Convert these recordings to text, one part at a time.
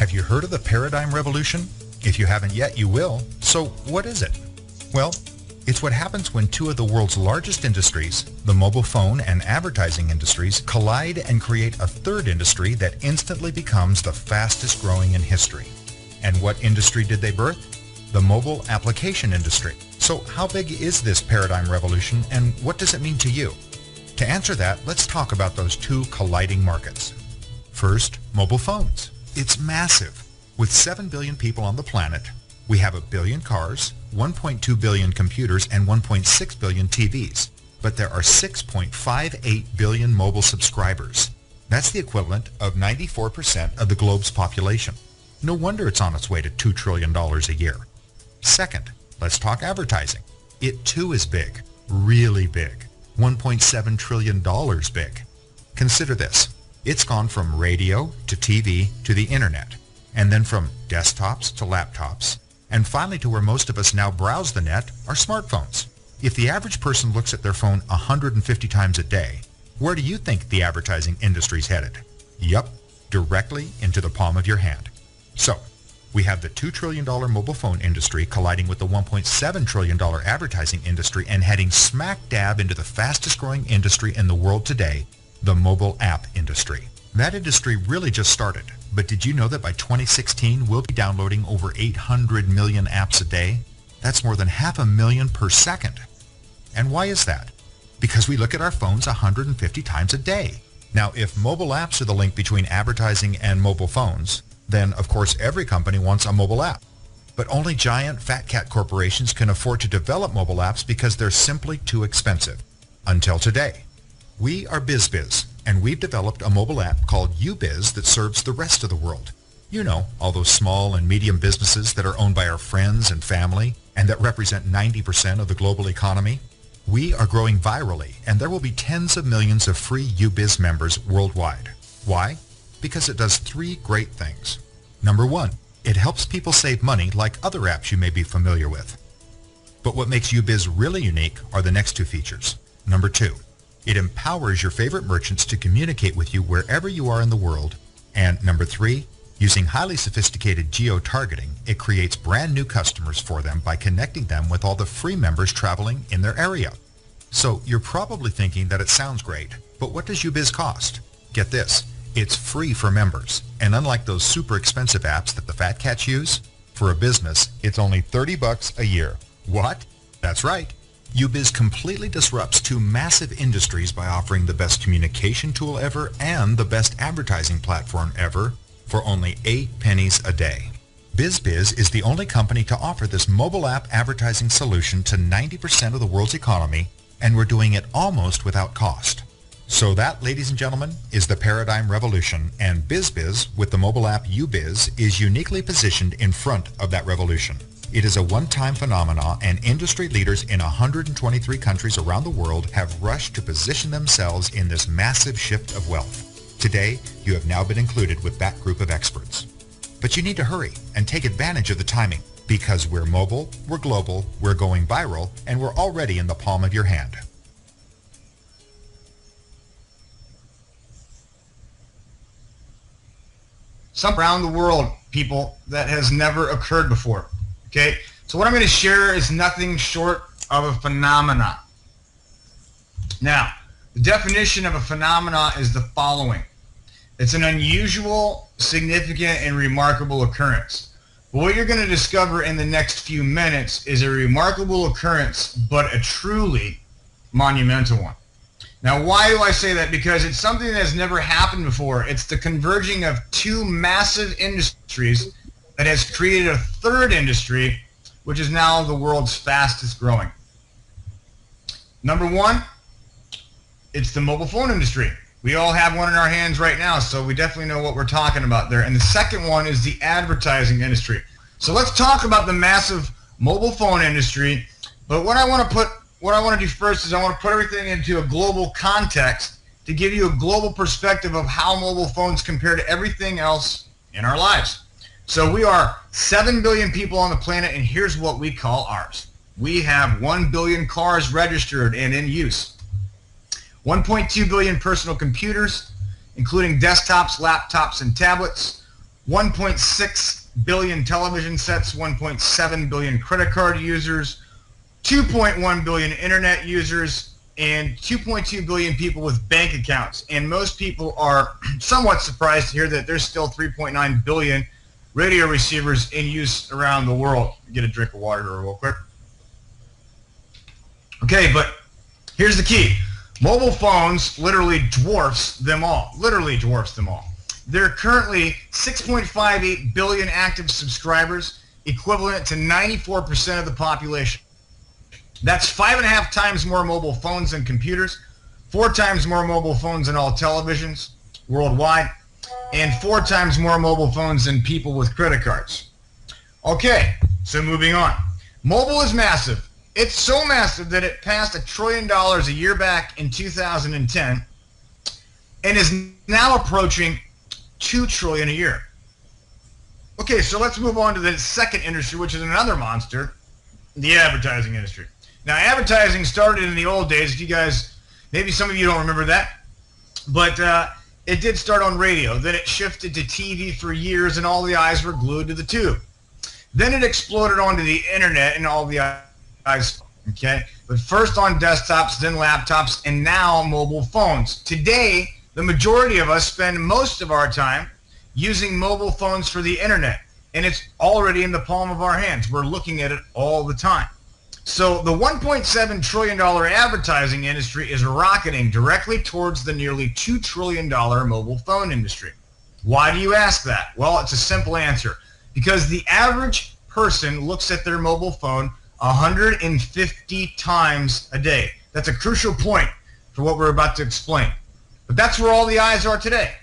Have you heard of the paradigm revolution? If you haven't yet, you will. So what is it? Well, it's what happens when two of the world's largest industries, the mobile phone and advertising industries, collide and create a third industry that instantly becomes the fastest growing in history. And what industry did they birth? The mobile application industry. So how big is this paradigm revolution and what does it mean to you? To answer that, let's talk about those two colliding markets. First, mobile phones. It's massive. With 7 billion people on the planet, we have 1 billion cars, 1.2 billion computers, and 1.6 billion TVs. But there are 6.58 billion mobile subscribers. That's the equivalent of 94% of the globe's population. No wonder it's on its way to $2 trillion a year. Second, let's talk advertising. It too is big, really big, $1.7 trillion big. Consider this. It's gone from radio to TV to the internet, and then from desktops to laptops, and finally to where most of us now browse the net, our smartphones. If the average person looks at their phone 150 times a day, where do you think the advertising industry's headed? Yup, directly into the palm of your hand. So, we have the $2 trillion mobile phone industry colliding with the $1.7 trillion advertising industry and heading smack dab into the fastest growing industry in the world today, the mobile app industry. That industry really just started, but did you know that by 2016 we'll be downloading over 800 million apps a day? That's more than 500,000 per second. And why is that? Because we look at our phones 150 times a day. Now, if mobile apps are the link between advertising and mobile phones, then of course every company wants a mobile app. But only giant fat cat corporations can afford to develop mobile apps because they're simply too expensive. Until today. We are BizBiz, and we've developed a mobile app called Ubiz that serves the rest of the world. You know, all those small and medium businesses that are owned by our friends and family and that represent 90% of the global economy. We are growing virally, and there will be tens of millions of free Ubiz members worldwide. Why? Because it does 3 great things. Number 1, it helps people save money like other apps you may be familiar with. But what makes Ubiz really unique are the next 2 features. Number 2, it empowers your favorite merchants to communicate with you wherever you are in the world. And number 3, using highly sophisticated geo-targeting, it creates brand new customers for them by connecting them with all the free members traveling in their area. So you're probably thinking that it sounds great, but what does Ubiz cost? Get this, it's free for members. And unlike those super expensive apps that the fat cats use, for a business, it's only $30 a year. What? That's right. Ubiz completely disrupts 2 massive industries by offering the best communication tool ever and the best advertising platform ever for only 8 pennies a day. BizBiz is the only company to offer this mobile app advertising solution to 90% of the world's economy, and we're doing it almost without cost. So that, ladies and gentlemen, is the paradigm revolution, and BizBiz, with the mobile app Ubiz, is uniquely positioned in front of that revolution. It is a one-time phenomenon, and industry leaders in 123 countries around the world have rushed to position themselves in this massive shift of wealth. Today, you have now been included with that group of experts. But you need to hurry and take advantage of the timing, because we're mobile, we're global, we're going viral, and we're already in the palm of your hand. Some around the world, people, that has never occurred before. Okay, so what I'm going to share is nothing short of a phenomena. Now, the definition of a phenomena is the following. It's an unusual, significant, and remarkable occurrence. But what you're going to discover in the next few minutes is a remarkable occurrence, but a truly monumental one. Now, why do I say that? Because it's something that has never happened before. It's the converging of 2 massive industries that has created a third industry, which is now the world's fastest growing. Number 1, it's the mobile phone industry. We all have one in our hands right now, so we definitely know what we're talking about there. And the second one is the advertising industry. So let's talk about the massive mobile phone industry. But what I want to do first is I want to put everything into a global context to give you a global perspective of how mobile phones compare to everything else in our lives. So we are 7 billion people on the planet, and here's what we call ours. We have 1 billion cars registered and in use, 1.2 billion personal computers, including desktops, laptops, and tablets, 1.6 billion television sets, 1.7 billion credit card users, 2.1 billion internet users, and 2.2 billion people with bank accounts. And most people are somewhat surprised to hear that there's still 3.9 billion radio receivers in use around the world. Get a drink of water here real quick. Okay, but here's the key. Mobile phones literally dwarfs them all. Literally dwarfs them all. There are currently 6.58 billion active subscribers, equivalent to 94% of the population. That's 5.5 times more mobile phones than computers, 4 times more mobile phones than all televisions worldwide, and 4 times more mobile phones than people with credit cards. Okay, so moving on. Mobile is massive. It's so massive that it passed $1 trillion a year back in 2010 and is now approaching $2 trillion a year. Okay, so let's move on to the second industry, which is another monster, the advertising industry. Now, advertising started in the old days. If you guys, maybe some of you don't remember that, but it did start on radio. Then it shifted to TV for years, and all the eyes were glued to the tube. Then it exploded onto the internet, and all the eyes, okay? But first on desktops, then laptops, and now mobile phones. Today, the majority of us spend most of our time using mobile phones for the internet, and it's already in the palm of our hands. We're looking at it all the time. So the $1.7 trillion advertising industry is rocketing directly towards the nearly $2 trillion mobile phone industry. Why do you ask that? Well, it's a simple answer. Because the average person looks at their mobile phone 150 times a day. That's a crucial point for what we're about to explain. But that's where all the eyes are today.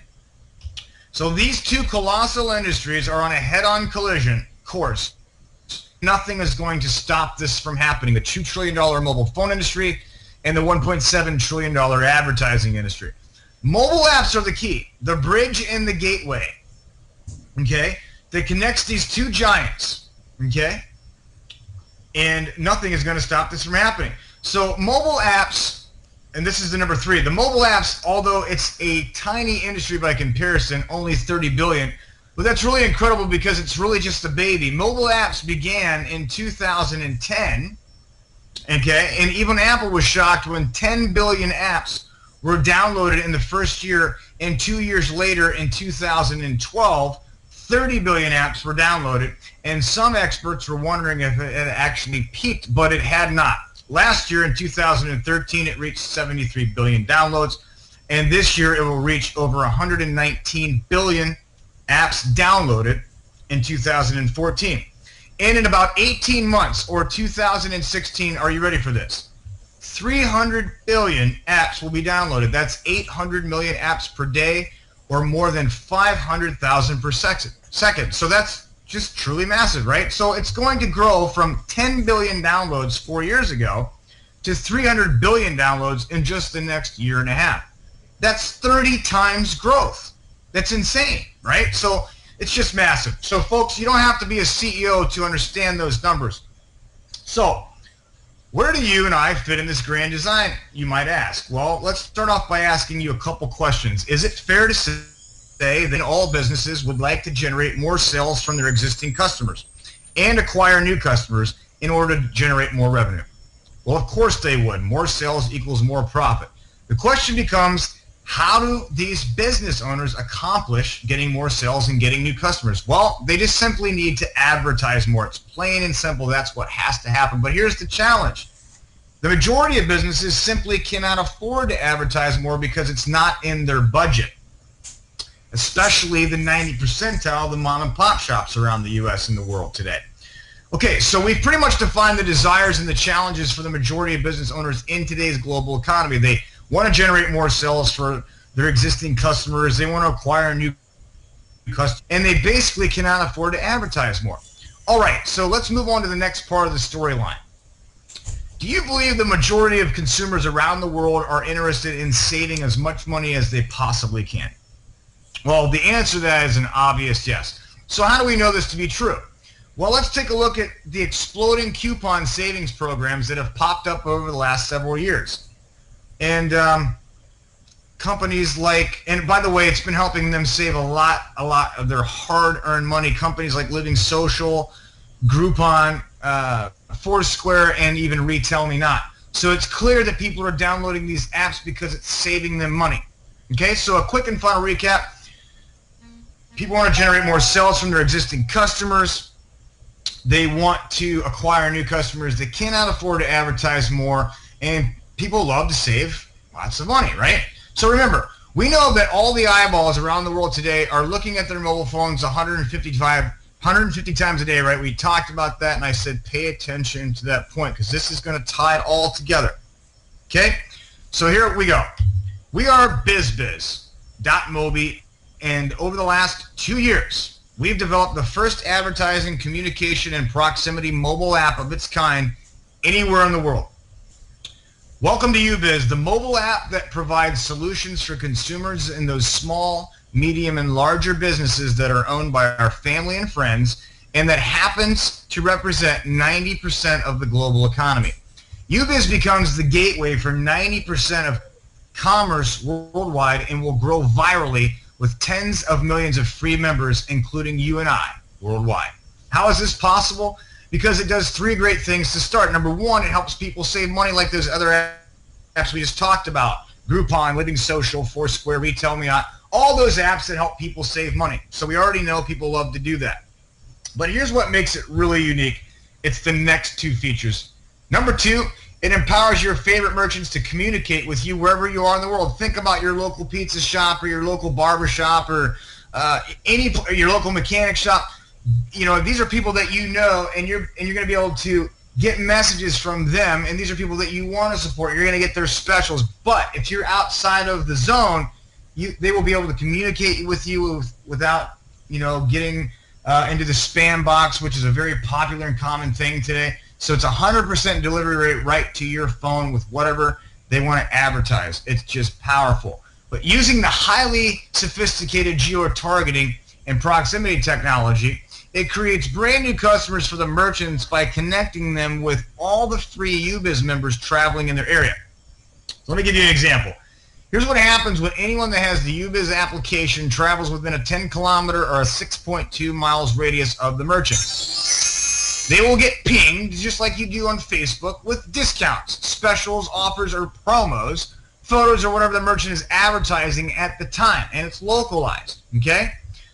So these two colossal industries are on a head-on collision course. Nothing is going to stop this from happening. The $2 trillion mobile phone industry and the $1.7 trillion advertising industry. Mobile apps are the key, the bridge and the gateway, okay, that connects these two giants, okay? And nothing is going to stop this from happening. So mobile apps, and this is the number 3, the mobile apps, although it's a tiny industry by comparison, only 30 billion, but that's really incredible because it's really just a baby. Mobile apps began in 2010, okay, and even Apple was shocked when 10 billion apps were downloaded in the first year, and 2 years later in 2012, 30 billion apps were downloaded, and some experts were wondering if it had actually peaked, but it had not. Last year in 2013, it reached 73 billion downloads, and this year it will reach over 119 billion apps downloaded in 2014. And in about 18 months, or 2016, are you ready for this? 300 billion apps will be downloaded. That's 800 million apps per day, or more than 500,000 per second. So that's just truly massive, right? So it's going to grow from 10 billion downloads 4 years ago to 300 billion downloads in just the next year and a half. That's 30 times growth. That's insane, right? So it's just massive. So folks, you don't have to be a CEO to understand those numbers. So where do you and I fit in this grand design, you might ask? Well, let's start off by asking you a couple questions. Is it fair to say that all businesses would like to generate more sales from their existing customers and acquire new customers in order to generate more revenue? Well, of course they would. More sales equals more profit. The question becomes, how do these business owners accomplish getting more sales and getting new customers? Well, they just simply need to advertise more. It's plain and simple. That's what has to happen. But here's the challenge. The majority of businesses simply cannot afford to advertise more because it's not in their budget, especially the 90th percentile of the mom and pop shops around the U.S. and the world today. Okay, so we've pretty much defined the desires and the challenges for the majority of business owners in today's global economy. They want to generate more sales for their existing customers. They want to acquire new customers, and they basically cannot afford to advertise more. All right, so let's move on to the next part of the storyline. Do you believe the majority of consumers around the world are interested in saving as much money as they possibly can? Well, the answer to that is an obvious yes. So how do we know this to be true? Well, let's take a look at the exploding coupon savings programs that have popped up over the last several years. And companies like, and by the way, it's been helping them save a lot of their hard-earned money. Companies like Living Social, Groupon, Foursquare, and even RetailMeNot. So it's clear that people are downloading these apps because it's saving them money. Okay, so a quick and final recap. People want to generate more sales from their existing customers. They want to acquire new customers. They cannot afford to advertise more, and people love to save lots of money, right? So remember, we know that all the eyeballs around the world today are looking at their mobile phones 150 times a day, right? We talked about that, and I said pay attention to that point because this is going to tie it all together. Okay? So here we go. We are BizBiz.Mobi, and over the last 2 years, we've developed the first advertising, communication, and proximity mobile app of its kind anywhere in the world. Welcome to Ubiz, the mobile app that provides solutions for consumers in those small, medium, and larger businesses that are owned by our family and friends, and that happens to represent 90% of the global economy. Ubiz becomes the gateway for 90% of commerce worldwide and will grow virally with tens of millions of free members, including you and I, worldwide. How is this possible? Because it does three great things to start. Number one, it helps people save money like those other apps we just talked about. Groupon, Living Social, Foursquare, RetailMeNot, all those apps that help people save money. So we already know people love to do that. But here's what makes it really unique. It's the next two features. Number two, it empowers your favorite merchants to communicate with you wherever you are in the world. Think about your local pizza shop or your local barber shop or your local mechanic shop. You know, these are people that you know, and you're going to be able to get messages from them, and these are people that you want to support. You're going to get their specials. But if you're outside of the zone, they will be able to communicate with you without, getting into the spam box, which is a very popular and common thing today. So it's 100% delivery rate right to your phone with whatever they want to advertise. It's just powerful. But using the highly sophisticated geo-targeting and proximity technology, it creates brand new customers for the merchants by connecting them with all the free Ubiz members traveling in their area. Let me give you an example. Here's what happens when anyone that has the Ubiz application travels within a 10-kilometer or a 6.2 miles radius of the merchant. They will get pinged, just like you do on Facebook, with discounts, specials, offers, or promos, photos, or whatever the merchant is advertising at the time, and it's localized, okay?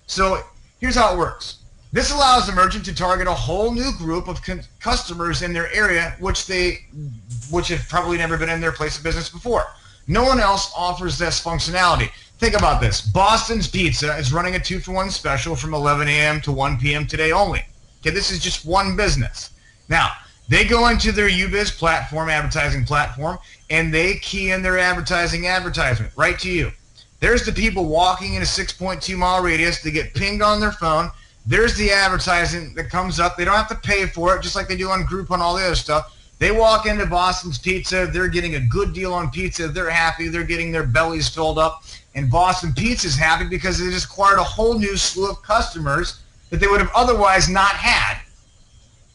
So here's how it works. This allows the merchant to target a whole new group of customers in their area, which have probably never been in their place of business before. No one else offers this functionality. Think about this. Boston's Pizza is running a 2-for-1 special from 11 a.m. to 1 p.m. today only. Okay, this is just one business. Now, they go into their Ubiz platform, advertising platform, and they key in their advertisement right to you. There's the people walking in a 6.2 mile radius. They get pinged on their phone. There's the advertising that comes up. They don't have to pay for it, just like they do on Groupon, all the other stuff. They walk into Boston's Pizza. They're getting a good deal on pizza. They're happy. They're getting their bellies filled up. And Boston Pizza's happy because they just acquired a whole new slew of customers that they would have otherwise not had,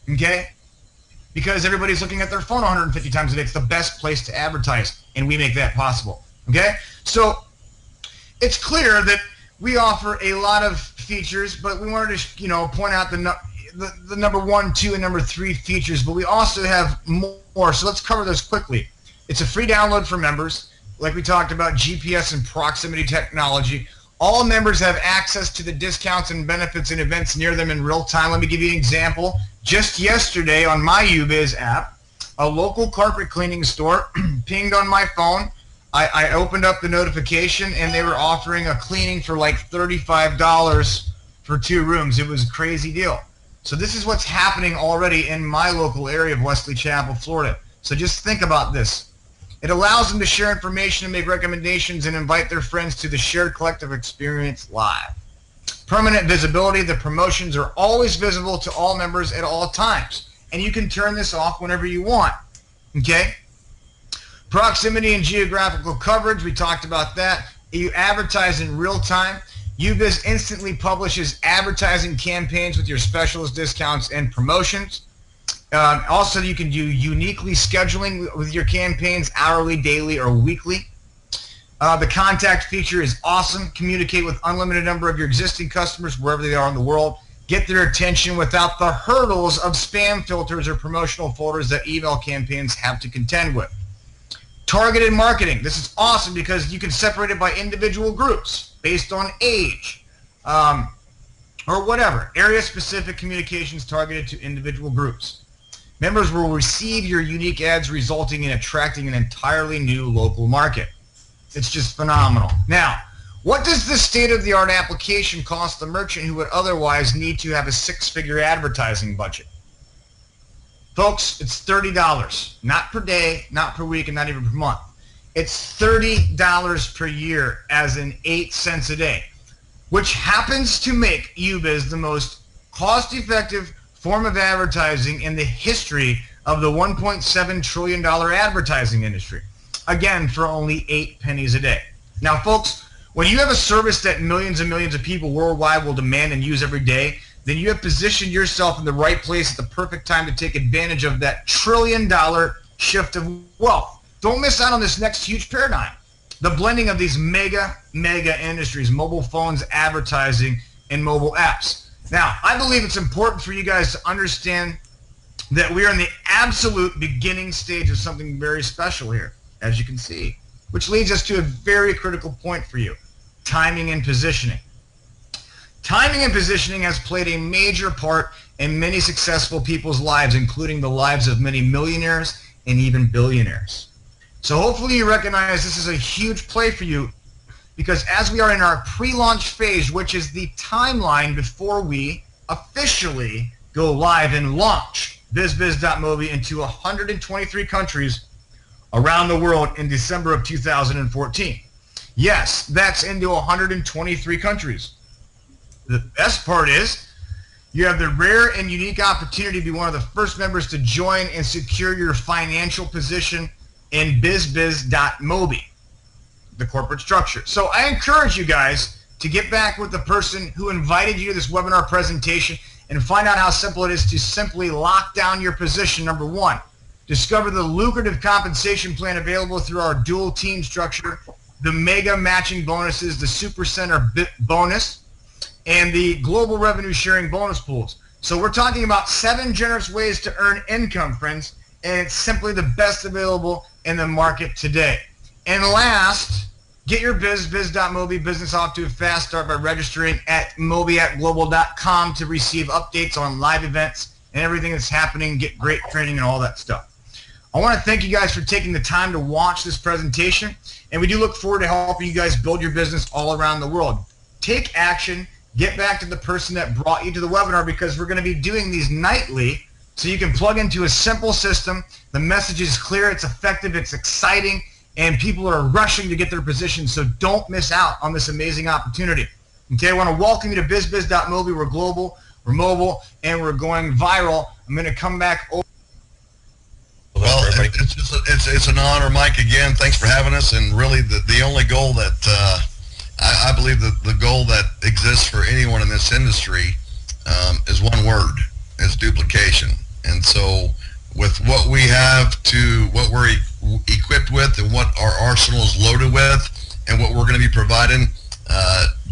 okay? Because everybody's looking at their phone 150 times a day. It's the best place to advertise, and we make that possible, okay? So it's clear that we offer a lot of features, but we wanted to, point out the number 1, 2, and number 3 features, but we also have more, so let's cover those quickly. It's a free download for members, like we talked about, GPS and proximity technology. All members have access to the discounts and benefits and events near them in real time. Let me give you an example. Just yesterday on my Ubiz app, a local carpet cleaning store pinged on my phone. I opened up the notification, and they were offering a cleaning for like $35 for 2 rooms. It was a crazy deal. So this is what's happening already in my local area of Wesley Chapel, Florida. So just think about this. It allows them to share information and make recommendations and invite their friends to the shared collective experience live. Permanent visibility. The promotions are always visible to all members at all times. And you can turn this off whenever you want. Okay? Proximity and geographical coverage. We talked about that. You advertise in real time. Ubiz instantly publishes advertising campaigns with your specials, discounts, and promotions. Also, you can do uniquely scheduling with your campaigns, hourly, daily, or weekly. The contact feature is awesome. Communicate with unlimited number of your existing customers wherever they are in the world. Get their attention without the hurdles of spam filters or promotional folders that email campaigns have to contend with. Targeted marketing. This is awesome because you can separate it by individual groups based on age or whatever. Area-specific communications targeted to individual groups. Members will receive your unique ads, resulting in attracting an entirely new local market. It's just phenomenal. Now, what does this state-of-the-art application cost the merchant who would otherwise need to have a six-figure advertising budget? Folks, it's $30, not per day, not per week, and not even per month. It's $30 per year, as in 8 cents a day, which happens to make Ubiz the most cost-effective form of advertising in the history of the $1.7 trillion advertising industry. Again, for only 8 pennies a day. Now, folks, when you have a service that millions and millions of people worldwide will demand and use every day, then you have positioned yourself in the right place at the perfect time to take advantage of that trillion-dollar shift of wealth. Don't miss out on this next huge paradigm. The blending of these mega industries, mobile phones, advertising, and mobile apps. Now, I believe it's important for you guys to understand that we are in the absolute beginning stage of something very special here, as you can see, which leads us to a very critical point for you, timing and positioning. Timing and positioning has played a major part in many successful people's lives, including the lives of many millionaires and even billionaires. So hopefully you recognize this is a huge play for you, because as we are in our pre-launch phase, which is the timeline before we officially go live and launch BizBiz.Mobi into 123 countries around the world in December of 2014. Yes, that's into 123 countries. The best part is you have the rare and unique opportunity to be one of the first members to join and secure your financial position in BizBiz.Mobi, the corporate structure. So I encourage you guys to get back with the person who invited you to this webinar presentation and find out how simple it is to simply lock down your position. Number one, discover the lucrative compensation plan available through our dual team structure, the mega matching bonuses, the Super Center bonus, and the global revenue sharing bonus pools. So we're talking about 7 generous ways to earn income, friends, and it's simply the best available in the market today. And last, get your BizBiz.Mobi business off to a fast start by registering at mobiatglobal.com to receive updates on live events and everything that's happening, get great training and all that stuff. I want to thank you guys for taking the time to watch this presentation, and we do look forward to helping you guys build your business all around the world. Take action. Get back to the person that brought you to the webinar, because we're going to be doing these nightly so you can plug into a simple system. The message is clear, it's effective, it's exciting, and people are rushing to get their position, so don't miss out on this amazing opportunity. Okay, I want to welcome you to BizBiz.Mobi. We're global, we're mobile, and we're going viral. I'm going to come back over. Well, it's an honor, Mike, again. Thanks for having us, and really the only goal that I believe that the goal that exists for anyone in this industry is one word: is duplication. And so with what we have to, what we're equipped with and what our arsenal is loaded with and what we're going to be providing,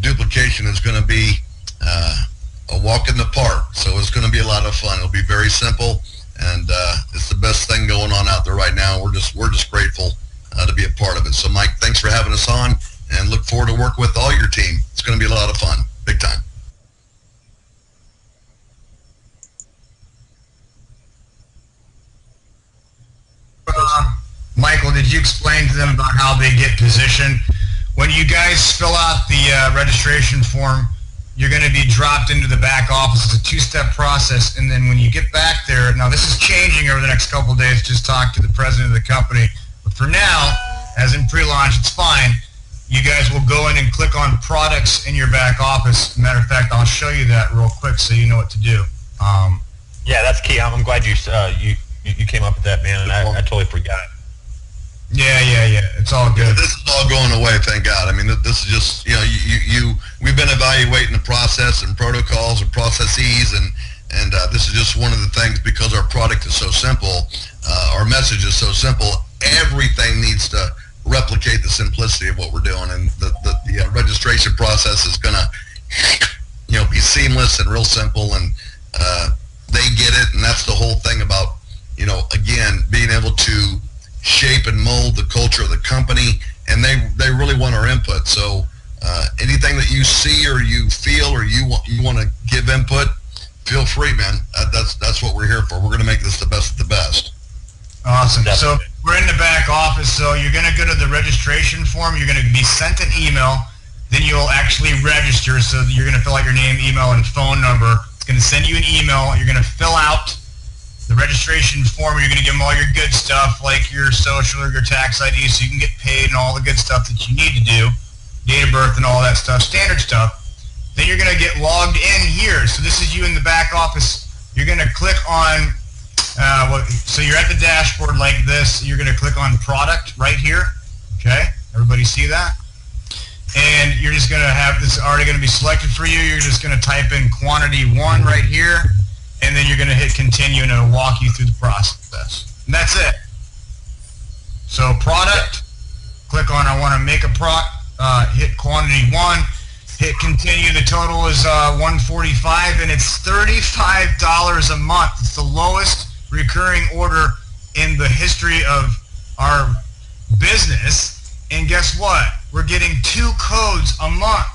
duplication is going to be a walk in the park. So it's going to be a lot of fun. It'll be very simple, and it's the best thing going on out there right now. We're just grateful to be a part of it. So Mike, thanks for having us on, and look forward to working with all your team. It's going to be a lot of fun, big time. Michael, did you explain to them about how they get positioned? When you guys fill out the registration form, you're going to be dropped into the back office. It's a 2-step process, and then when you get back there, now this is changing over the next couple of days, just talk to the president of the company. But for now, as in pre-launch, it's fine. You guys will go in and click on products in your back office. Matter of fact, I'll show you that real quick so you know what to do. Yeah, that's key. I'm glad you came up with that, man, and I totally forgot. Yeah. It's all good. This is all going away, thank God. I mean, this is just, we've been evaluating the process and protocols and processes, and this is just one of the things, because our product is so simple, our message is so simple, everything needs to replicate the simplicity of what we're doing, and the registration process is going to be seamless and real simple, and they get it. And that's the whole thing about, again, being able to shape and mold the culture of the company, and they really want our input. So anything that you see or you feel or you want to give input, feel free, man. That's what we're here for. We're going to make this the best of the best. Awesome. So we're in the back office. So you're going to go to the registration form. You're going to be sent an email. Then you'll actually register. So you're going to fill out your name, email, and phone number. It's going to send you an email. You're going to fill out the registration form. You're going to give them all your good stuff, like your social or your tax ID, so you can get paid and all the good stuff that you need to do, date of birth and all that stuff, standard stuff. Then you're going to get logged in here. So this is you in the back office. You're going to click on, so you're at the dashboard like this. You're going to click on product right here. Okay, everybody see that? And you're just going to have this already going to be selected for you. You're just going to type in quantity 1 right here, and then you're going to hit continue, and it'll walk you through the process. And that's it. So product, click on I want to make a hit quantity 1, hit continue. The total is $145, and it's $35 a month. It's the lowest recurring order in the history of our business. And guess what? We're getting 2 codes a month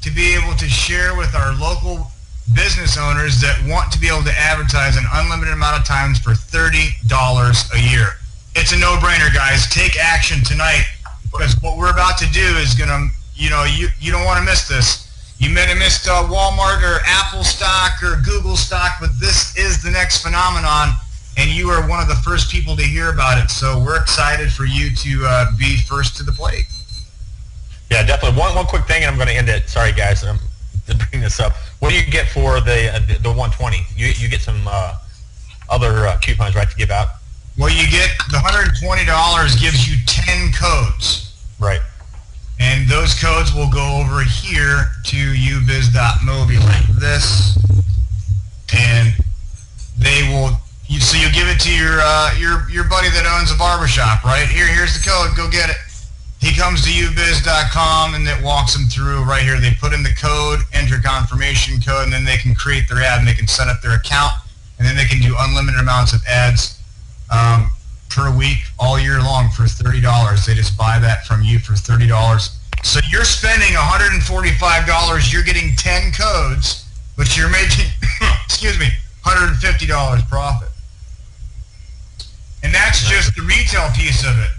to be able to share with our local business owners that want to be able to advertise an unlimited amount of times for $30 a year. It's a no-brainer, guys. Take action tonight, because what we're about to do is going to, you don't want to miss this. You may have missed Walmart or Apple stock or Google stock, but this is the next phenomenon, and you are one of the first people to hear about it. So we're excited for you to be first to the plate. Yeah, definitely. One quick thing, and I'm going to end it. Sorry, guys, to bring this up. What do you get for the 120? You get some other coupons, right, to give out? Well, you get the $120 gives you 10 codes. Right. And those codes will go over here to ubiz.mobi like this, and they will. So you give it to your buddy that owns a barbershop, right? Here's the code. Go get it. He comes to ubiz.com, and it walks them through right here. They put in the code, enter confirmation code, and then they can create their ad, and they can set up their account, and then they can do unlimited amounts of ads per week all year long for $30. They just buy that from you for $30. So you're spending $145. You're getting 10 codes, but you're making, excuse me, $150 profit. And that's just the retail piece of it.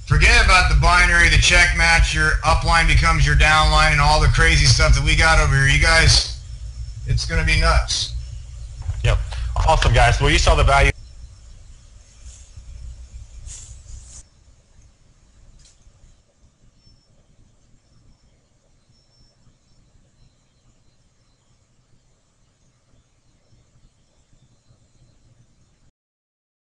Forget about the binary, the check match, your upline becomes your downline, and all the crazy stuff that we got over here. You guys, it's going to be nuts. Yep. Awesome, guys. Well, you saw the value.